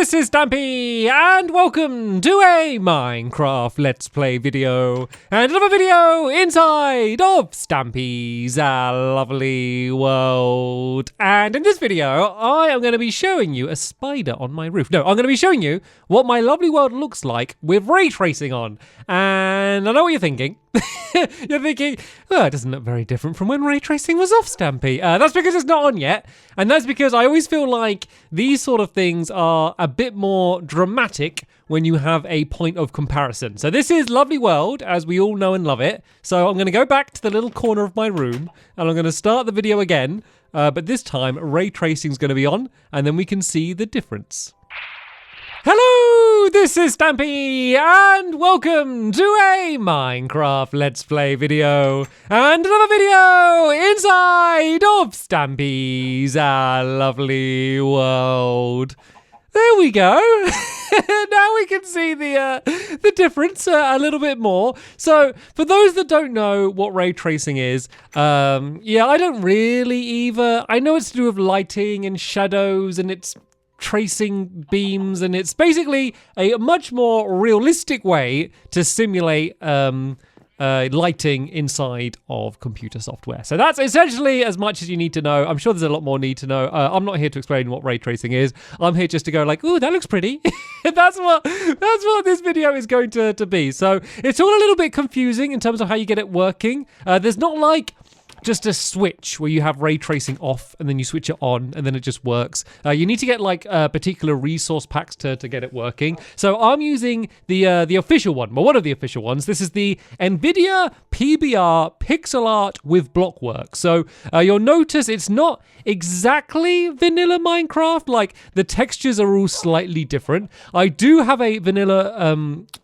this is Stampy, and welcome to a Minecraft Let's Play video, and another video inside of Stampy's lovely world. And in this video, I am going to be showing you a spider on my roof. No, I'm going to be showing you what my lovely world looks like with ray tracing on. And I know what you're thinking. You're thinking, oh, it doesn't look very different from when ray tracing was off, Stampy. That's because it's not on yet. And that's because I always feel like these sort of things are a bit more dramatic when you have a point of comparison. So this is Lovely World, as we all know and love it. So I'm going to go back to the little corner of my room, and I'm going to start the video again. But this time, ray tracing is going to be on, and then we can see the difference. Hello, this is Stampy, and welcome to a Minecraft Let's Play video, and another video inside of Stampy's lovely world. There we go. Now we can see the difference a little bit more. So, for those that don't know what ray tracing is, yeah, I don't really either. I know it's to do with lighting and shadows, and it's tracing beams, and it's basically a much more realistic way to simulate lighting inside of computer software. So that's essentially as much as you need to know. I'm sure there's a lot more need to know. I'm not here to explain what ray tracing is. I'm here just to go like, ooh, that looks pretty. That's what this video is going to be. So it's all a little bit confusing in terms of how you get it working. There's not like just a switch where you have ray tracing off and then you switch it on and then it just works. You need to get like particular resource packs to get it working. So I'm using the official one, well, one of the official ones. This is the NVIDIA PBR Pixel Art with Blockworks. So you'll notice it's not exactly vanilla Minecraft. Like the textures are all slightly different. I do have a vanilla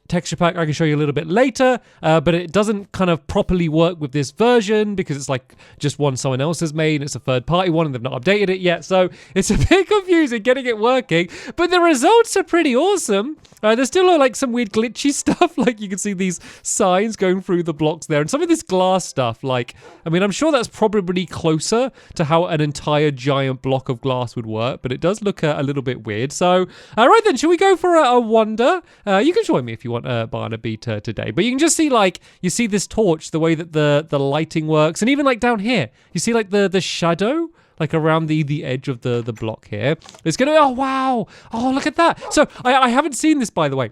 texture pack I can show you a little bit later, but it doesn't kind of properly work with this version because it's like just one someone else has made. It's a third-party one and they've not updated it yet, so it's a bit confusing getting it working, but the results are pretty awesome. There's still like some weird glitchy stuff, like you can see these signs going through the blocks there, and some of this glass stuff, like, I mean, I'm sure that's probably closer to how an entire giant block of glass would work, but it does look a little bit weird. So, alright then, should we go for a wonder? You can join me if you want Barnaby today, but you can just see, like, you see this torch, the way that the lighting works, and even like down here, you see like the shadow like around the edge of the block here. It's gonna, oh wow, oh look at that. So I haven't seen this, by the way.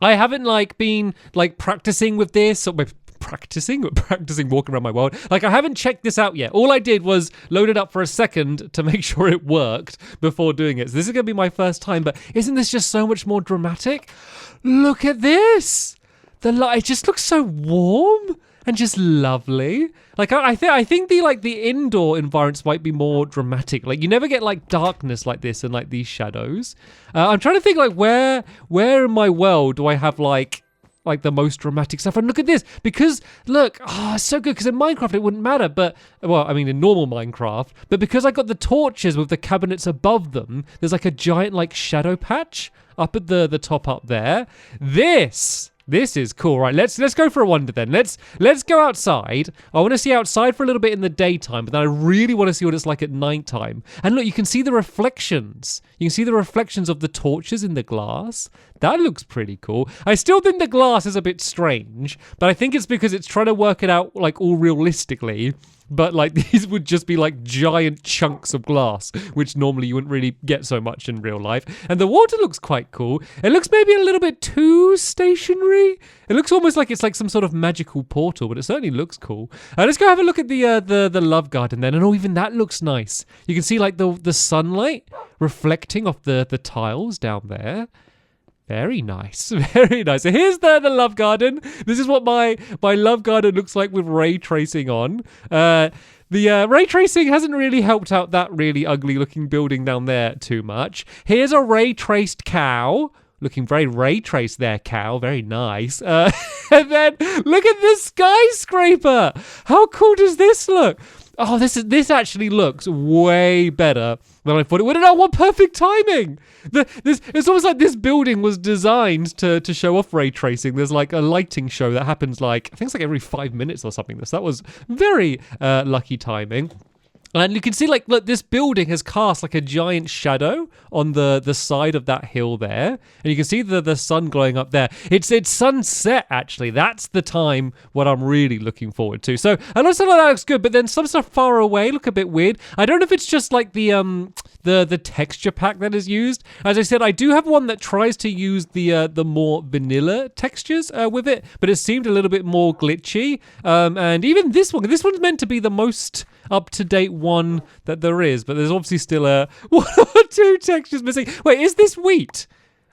I haven't like been like practicing with this, or practicing walking around my world. Like I haven't checked this out yet. All I did was load it up for a second to make sure it worked before doing it. So this is gonna be my first time, but isn't this just so much more dramatic? Look at this. The light, it just looks so warm and just lovely. Like I think the indoor environments might be more dramatic. Like you never get like darkness like this and like these shadows. I'm trying to think like where in my world do I have like the most dramatic stuff. And look at this, because look, it's so good, because in Minecraft it wouldn't matter, but, well, I mean in normal Minecraft, but because I got the torches with the cabinets above them, there's like a giant like shadow patch up at the top up there. This is cool, right? Let's go for a wonder then. Let's go outside. I want to see outside for a little bit in the daytime, but then I really want to see what it's like at nighttime. And look, you can see the reflections. You can see the reflections of the torches in the glass. That looks pretty cool. I still think the glass is a bit strange, but I think it's because it's trying to work it out like all realistically. But like these would just be like giant chunks of glass, which normally you wouldn't really get so much in real life. And the water looks quite cool. It looks maybe a little bit too stationary. It looks almost like it's like some sort of magical portal, but it certainly looks cool. Let's go have a look at the love garden then. And even that looks nice. You can see like the sunlight reflecting off the tiles down there. Very nice, very nice. So here's the love garden. This is what my love garden looks like with ray tracing on. The ray tracing hasn't really helped out that really ugly looking building down there too much. Here's a ray traced cow. Looking very ray traced there, cow. Very nice. And then look at this skyscraper. How cool does this look? Oh, this actually looks way better than I thought it would. And what perfect timing! It's almost like this building was designed to show off ray tracing. There's like a lighting show that happens like, I think it's like every 5 minutes or something. So that was very lucky timing. And you can see, like, look, this building has cast like a giant shadow on the side of that hill there. And you can see the sun glowing up there. It's sunset, actually. That's the time what I'm really looking forward to. So a lot of stuff like that looks good, but then some stuff far away look a bit weird. I don't know if it's just like the texture pack that is used. As I said, I do have one that tries to use the more vanilla textures with it, but it seemed a little bit more glitchy. And even this one's meant to be the most up-to-date one that there is, but there's obviously still one or two textures missing. Wait, is this wheat?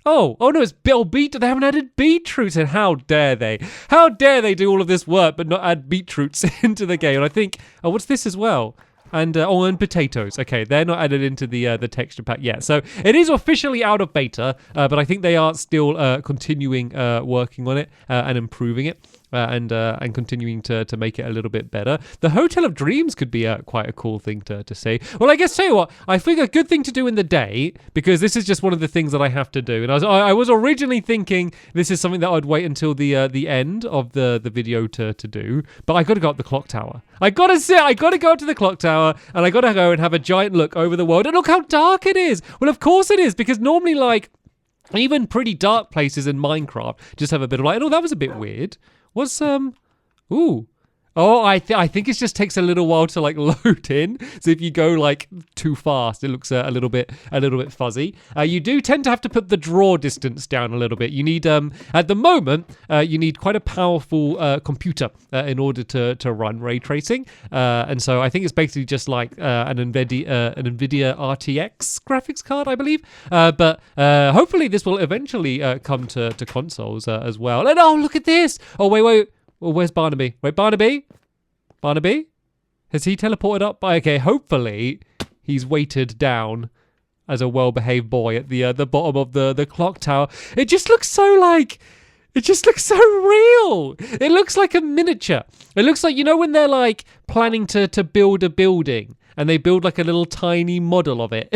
Oh no, it's beet. They haven't added beetroots, and how dare they? How dare they do all of this work but not add beetroots into the game? And I think, what's this as well? And and potatoes. Okay, they're not added into the texture pack yet. So it is officially out of beta, but I think they are still continuing working on it and improving it. And continuing to make it a little bit better. The Hotel of Dreams could be quite a cool thing to see. Well, I guess, tell you what, I think a good thing to do in the day, because this is just one of the things that I have to do. And I was originally thinking this is something that I'd wait until the end of the video to do. But I got to go up the clock tower. I got to go up to the clock tower, and I got to go and have a giant look over the world. And look how dark it is. Well, of course it is, because normally, like, even pretty dark places in Minecraft just have a bit of light. Oh, that was a bit weird. What's ooh. Oh, I think it just takes a little while to like load in. So if you go like too fast, it looks a little bit fuzzy. You do tend to have to put the draw distance down a little bit. You need at the moment you need quite a powerful computer in order to run ray tracing. And so I think it's basically just like an NVIDIA RTX graphics card, I believe. But hopefully this will eventually come to consoles as well. And oh, look at this! Oh wait. Well, where's Barnaby? Wait, Barnaby? Has he teleported up? Okay, hopefully he's weighted down as a well-behaved boy at the bottom of the clock tower. It just looks so real. It looks like a miniature. It looks like, you know, when they're like planning to build a building, and they build like a little tiny model of it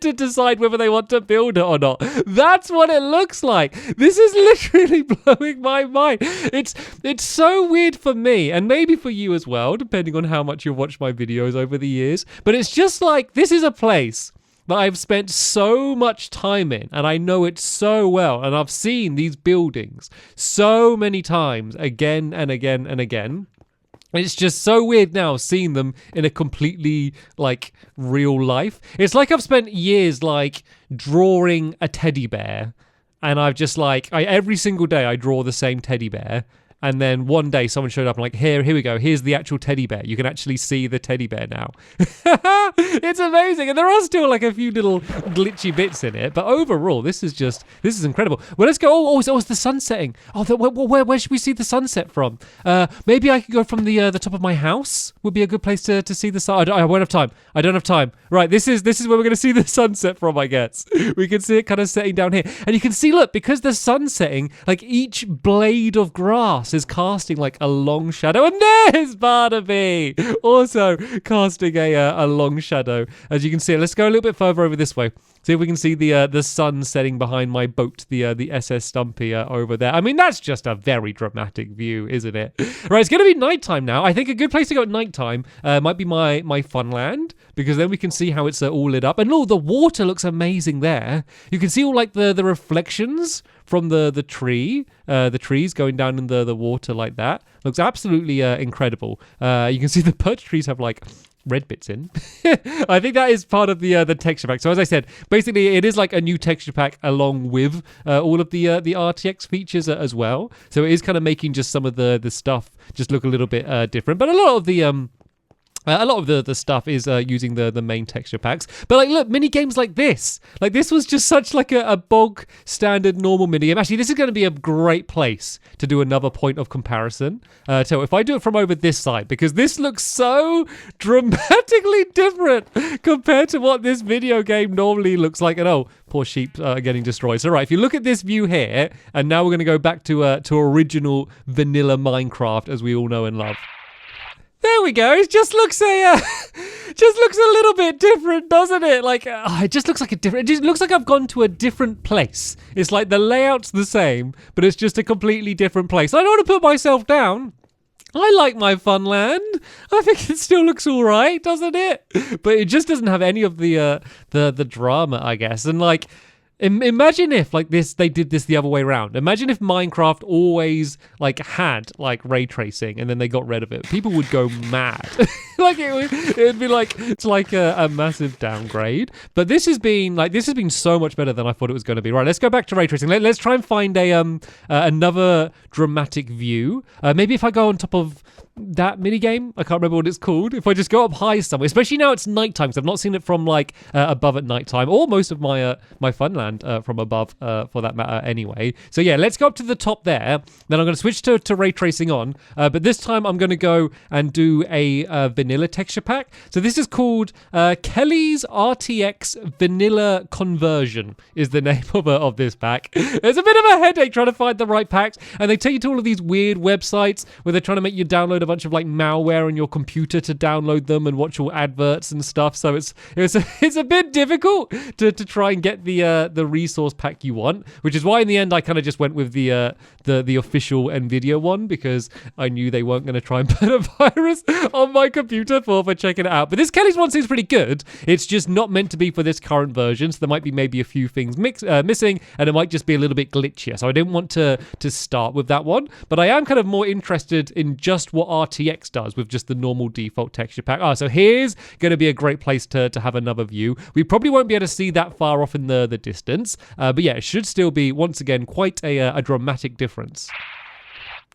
to decide whether they want to build it or not. That's what it looks like. This is literally blowing my mind. It's so weird for me, and maybe for you as well, depending on how much you've watched my videos over the years. But it's just like, this is a place that I've spent so much time in, and I know it so well, and I've seen these buildings so many times, again and again and again. It's just so weird now seeing them in a completely, like, real life. It's like I've spent years, like, drawing a teddy bear. And I've just, like, every single day I draw the same teddy bear. And then one day someone showed up and like, here we go. Here's the actual teddy bear. You can actually see the teddy bear now. It's amazing. And there are still like a few little glitchy bits in it. But overall, this is incredible. Well, let's go. Oh, it's the sun setting. Oh, where should we see the sunset from? Maybe I could go from the top of my house. Would be a good place to see the sun. I won't have time. I don't have time. Right, this is where we're going to see the sunset from, I guess. We can see it kind of setting down here. And you can see, look, because the sun's setting, like each blade of grass is casting like a long shadow, and there's Barnaby also casting a long shadow, as you can see. Let's go a little bit further over this way, see if we can see the sun setting behind my boat, the SS Stampy over there. I mean, that's just a very dramatic view, isn't it? Right, it's gonna be nighttime now. I think a good place to go at nighttime might be my fun land, because then we can see how it's all lit up. And look, the water looks amazing there. You can see all like the reflections from the trees going down in the water like that. Looks absolutely incredible. You can see the birch trees have like red bits in. I think that is part of the texture pack. So as I said, basically it is like a new texture pack along with all of the RTX features as well. So it is kind of making just some of the stuff just look a little bit different. But a lot of the stuff is using the main texture packs. But like, look, mini games like this was just such like a bog standard normal mini game. Actually, this is going to be a great place to do another point of comparison. So if I do it from over this side, because this looks so dramatically different compared to what this video game normally looks like. And oh, poor sheep are getting destroyed. So right, if you look at this view here, and now we're going to go back to original vanilla Minecraft as we all know and love. There we go. It just looks a little bit different, doesn't it? Like, it just looks like it just looks like I've gone to a different place. It's like the layout's the same, but it's just a completely different place. I don't want to put myself down. I like my Funland. I think it still looks all right, doesn't it? But it just doesn't have any of the drama, I guess. And like, imagine if like this, they did this the other way around. Imagine if Minecraft always like had like ray tracing, and then they got rid of it. People would go mad. Like it'd be like it's like a massive downgrade. But this has been so much better than I thought it was going to be. Right, let's go back to ray tracing. Let's try and find a another dramatic view. Maybe if I go on top of that mini game, I can't remember what it's called. If I just go up high somewhere, especially now it's nighttime, because I've not seen it from like above at nighttime, or most of my my Funland from above for that matter anyway. So yeah, let's go up to the top there. Then I'm going to switch to ray tracing on, but this time I'm going to go and do a vanilla texture pack. So this is called Kelly's RTX Vanilla Conversion is the name of this pack. It's a bit of a headache trying to find the right packs, and they take you to all of these weird websites where they're trying to make you download a bunch of like malware on your computer to download them and watch all adverts and stuff. So it's a bit difficult to try and get the resource pack you want, which is why in the end I kind of just went with the official Nvidia one, because I knew they weren't going to try and put a virus on my computer for checking it out. But this Kelly's one seems pretty good. It's just not meant to be for this current version, so there might be maybe a few things missing, and it might just be a little bit glitchier. So I didn't want to start with that one, but I am kind of more interested in just what RTX does with just the normal default texture pack. So here's going to be a great place to have another view. We probably won't be able to see that far off in the distance, but yeah, it should still be, once again, quite a dramatic difference.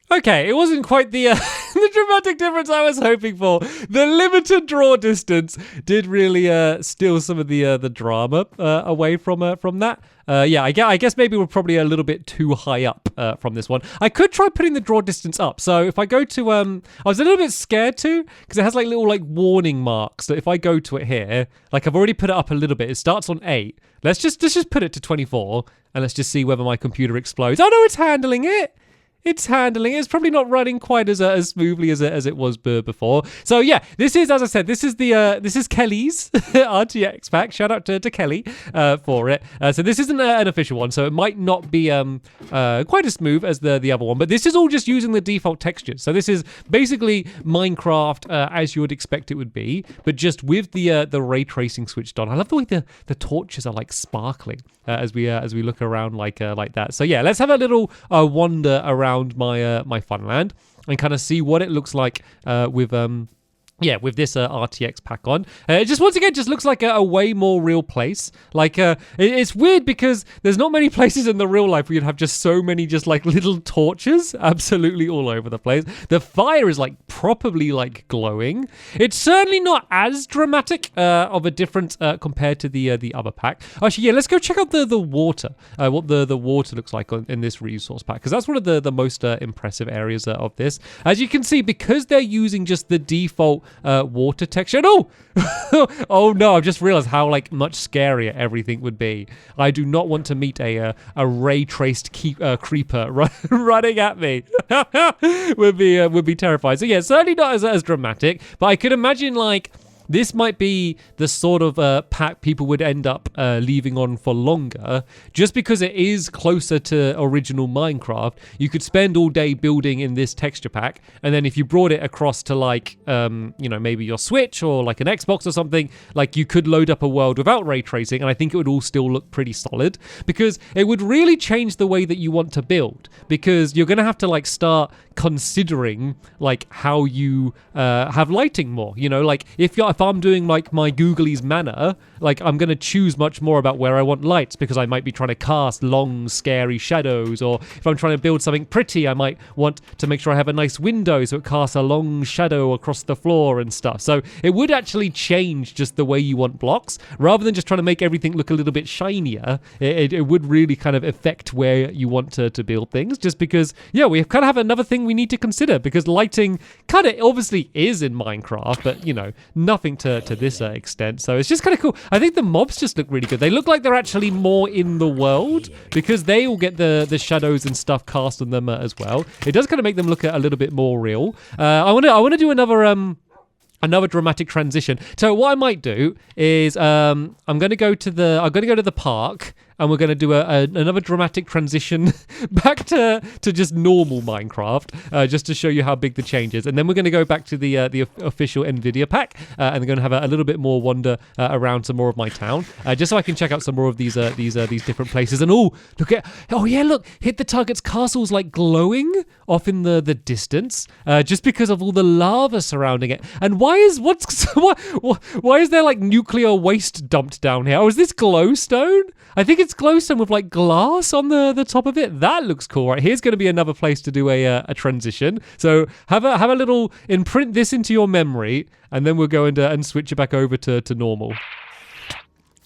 Okay, it wasn't quite the the dramatic difference I was hoping for. The limited draw distance did really steal some of the drama away from that. Yeah, I guess maybe we're probably a little bit too high up from this one. I could try putting the draw distance up. So if I go to, I was a little bit scared to, because it has like little like warning marks. So if I go to it here, like I've already put it up a little bit. It starts on 8. Let's just put it to 24, and let's just see whether my computer explodes. Oh no, it's handling it. It's handling it. It's probably not running quite as smoothly as it was before. So yeah, this is, as I said, this is Kelly's RTX pack. Shout out to Kelly for it. So this isn't an official one, so it might not be quite as smooth as the other one. But this is all just using the default textures. So this is basically Minecraft as you would expect it would be, but just with the ray tracing switched on. I love the way the torches are like sparkling as we look around like that. So yeah, let's have a little wander around my Funland and kind of see what it looks like with this RTX pack on. It just once again just looks like a way more real place. Like it's weird because there's not many places in the real life where you'd have just so many just like little torches absolutely all over the place. The fire is like properly like glowing. It's certainly not as dramatic of a difference compared to the other pack. Actually, yeah, let's go check out the water. What the water looks like in this resource pack, because that's one of the most impressive areas of this. As you can see, because they're using just the default water texture. No! Oh no, I've just realized how like much scarier everything would be. I do not want to meet a ray traced creeper running at me. would be terrifying. So yeah, certainly not as dramatic, but I could imagine like this might be the sort of pack people would end up leaving on for longer, just because it is closer to original Minecraft. You could spend all day building in this texture pack, and then if you brought it across to like, maybe your Switch or like an Xbox or something, like you could load up a world without ray tracing, and I think it would all still look pretty solid, because it would really change the way that you want to build, because you're going to have to like start considering like how you have lighting more. Like if I'm doing like my Googly's manner, like I'm going to choose much more about where I want lights, because I might be trying to cast long scary shadows, or if I'm trying to build something pretty, I might want to make sure I have a nice window so it casts a long shadow across the floor and stuff. So it would actually change just the way you want blocks, rather than just trying to make everything look a little bit shinier. It would really kind of affect where you want to build things, just because we kind of have another thing we need to consider, because lighting kind of obviously is in Minecraft, but nothing to this extent. So it's just kind of cool. I think the mobs just look really good. They look like they're actually more in the world, because they all get the shadows and stuff cast on them as well. It does kind of make them look a little bit more real. I want to do another dramatic transition. So what I might do is I'm going to go to the park, and we're going to do another dramatic transition back to just normal Minecraft, just to show you how big the change is. And then we're going to go back to the official NVIDIA pack, and we're going to have a little bit more wander around some more of my town, just so I can check out some more of these different places. And look, hit the target's castle's like glowing off in the distance, just because of all the lava surrounding it. And why is there like nuclear waste dumped down here? Oh, is this glowstone? I think it's glowstone with like glass on the top of it. That looks cool. Right, here's going to be another place to do a transition. So have a little imprint this into your memory, and then we'll go and switch it back over to normal.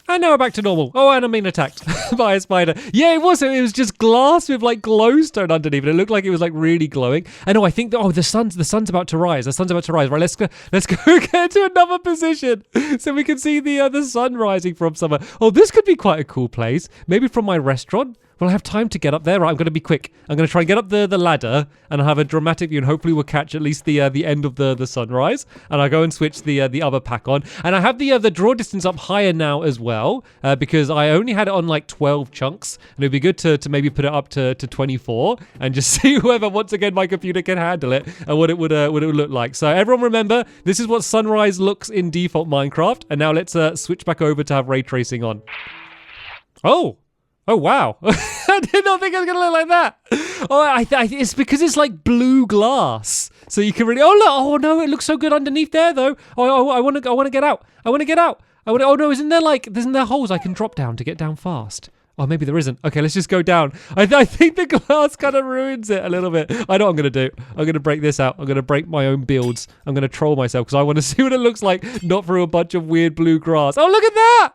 And now we're back to normal. Oh, and I'm being attacked by a spider. Yeah, it was. It was just glass with like glowstone underneath it. It looked like it was like really glowing. And I think that the sun's about to rise. The sun's about to rise. Right, let's go get to another position so we can see the sun rising from somewhere. Oh, this could be quite a cool place. Maybe from my restaurant. Will I have time to get up there? Right, I'm going to be quick. I'm going to try and get up the ladder and have a dramatic view, and hopefully we'll catch at least the end of the sunrise. And I go and switch the other pack on. And I have the draw distance up higher now as well, because I only had it on like 12 chunks. And it'd be good to maybe put it up to 24 and just see whether once again my computer can handle it and what it would look like. So everyone remember, this is what sunrise looks in default Minecraft. And now let's switch back over to have ray tracing on. Oh, wow. I did not think it was going to look like that. Oh, it's because it's like blue glass. So you can really... Oh, look. Oh, no, it looks so good underneath there, though. I want to get out. Oh, no, isn't there holes I can drop down to get down fast? Oh, maybe there isn't. Okay, let's just go down. I think the glass kind of ruins it a little bit. I know what I'm going to do. I'm going to break this out. I'm going to break my own builds. I'm going to troll myself because I want to see what it looks like, not through a bunch of weird blue grass. Oh, look at that.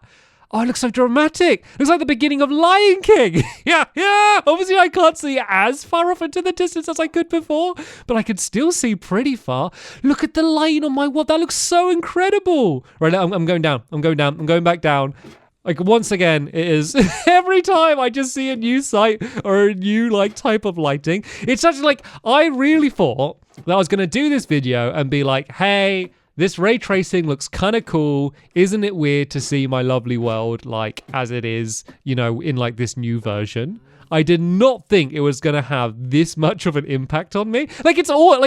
Oh, it looks so dramatic. Looks like the beginning of Lion King. Yeah. Obviously, I can't see as far off into the distance as I could before, but I can still see pretty far. Look at the line on my wall. That looks so incredible. Right, I'm going down. I'm going back down. Like, once again, it is every time I just see a new site or a new, like, type of lighting. It's such like, I really thought that I was going to do this video and be like, hey, this ray tracing looks kind of cool. Isn't it weird to see my lovely world like as it is, in like this new version? I did not think it was going to have this much of an impact on me. Like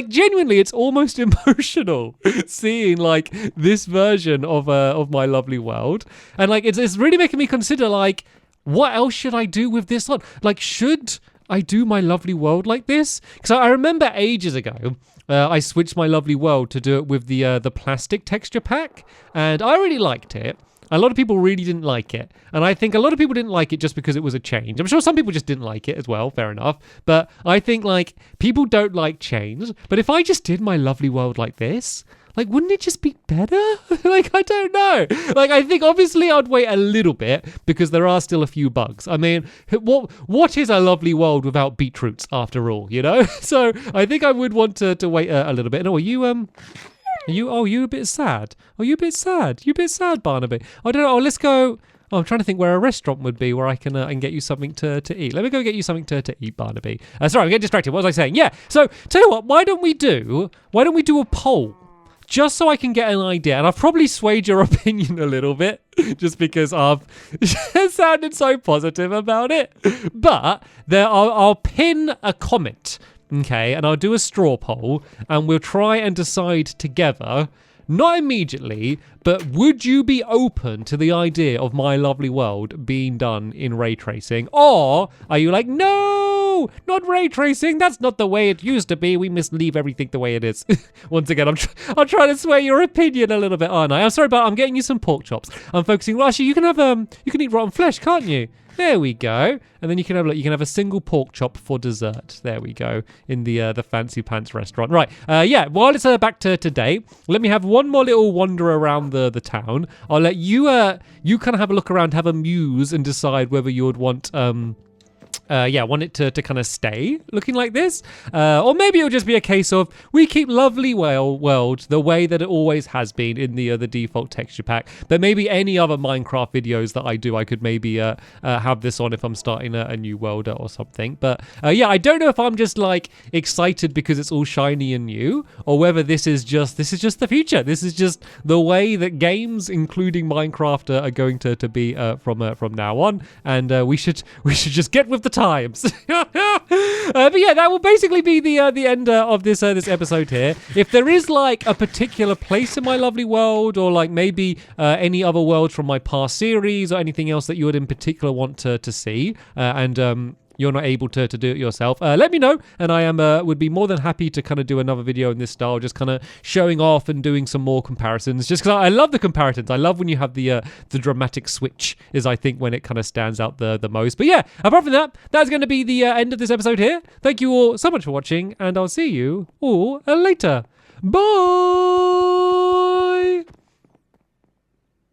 genuinely, it's almost emotional seeing like this version of my lovely world. And like, it's really making me consider like, what else should I do with this one? Like, should I do my lovely world like this? Because I remember ages ago, I switched my lovely world to do it with the plastic texture pack, and I really liked it. A lot of people really didn't like it, and I think a lot of people didn't like it just because it was a change. I'm sure some people just didn't like it as well, fair enough, but I think like people don't like change. But if I just did my lovely world like this, like, wouldn't it just be better? Like, I don't know. Like, I think obviously I'd wait a little bit because there are still a few bugs. I mean, what is a lovely world without beetroots after all, So I think I would want to wait a little bit. No, are you a bit sad? Oh, you a bit sad? You a bit sad, Barnaby? I don't know. Oh, let's go. Oh, I'm trying to think where a restaurant would be where I can get you something to eat. Let me go get you something to eat, Barnaby. Sorry, I'm getting distracted. What was I saying? Yeah. So tell you what, why don't we do a poll? Just so I can get an idea, and I've probably swayed your opinion a little bit, just because I've sounded so positive about it. But I'll pin a comment, okay, and I'll do a straw poll, and we'll try and decide together, not immediately, but would you be open to the idea of my lovely world being done in ray tracing? Or are you like, no, not ray tracing. That's not the way it used to be. We must leave everything the way it is. Once again, I'm trying to sway your opinion a little bit, aren't I? I'm sorry, but I'm getting you some pork chops. I'm focusing. Well, actually, you can eat rotten flesh, can't you? There we go. And then you can have a single pork chop for dessert. There we go, in the Fancy Pants restaurant. Right, while it's back to today, let me have one more little wander around the town. I'll let you kind of have a look around, have a muse, and decide whether you would want yeah, I want it to kind of stay looking like this. Or maybe it'll just be a case of we keep lovely world the way that it always has been in the default texture pack. But maybe any other Minecraft videos that I do, I could maybe have this on if I'm starting a new world or something. But yeah, I don't know if I'm just like excited because it's all shiny and new, or whether this is just the future. This is just the way that games, including Minecraft, are going to be from now on. And we should just get with the times. But yeah, that will basically be the end of this episode here. If there is like a particular place in my lovely world, or like maybe any other worlds from my past series, or anything else that you would in particular want to see, and you're not able to do it yourself, let me know, and I would be more than happy to kind of do another video in this style, just kind of showing off and doing some more comparisons, just because I love the comparisons. I love when you have the dramatic switch, is I think when it kind of stands out the most. But yeah, apart from that, that's going to be the end of this episode here. Thank you all so much for watching, and I'll see you all later. Bye!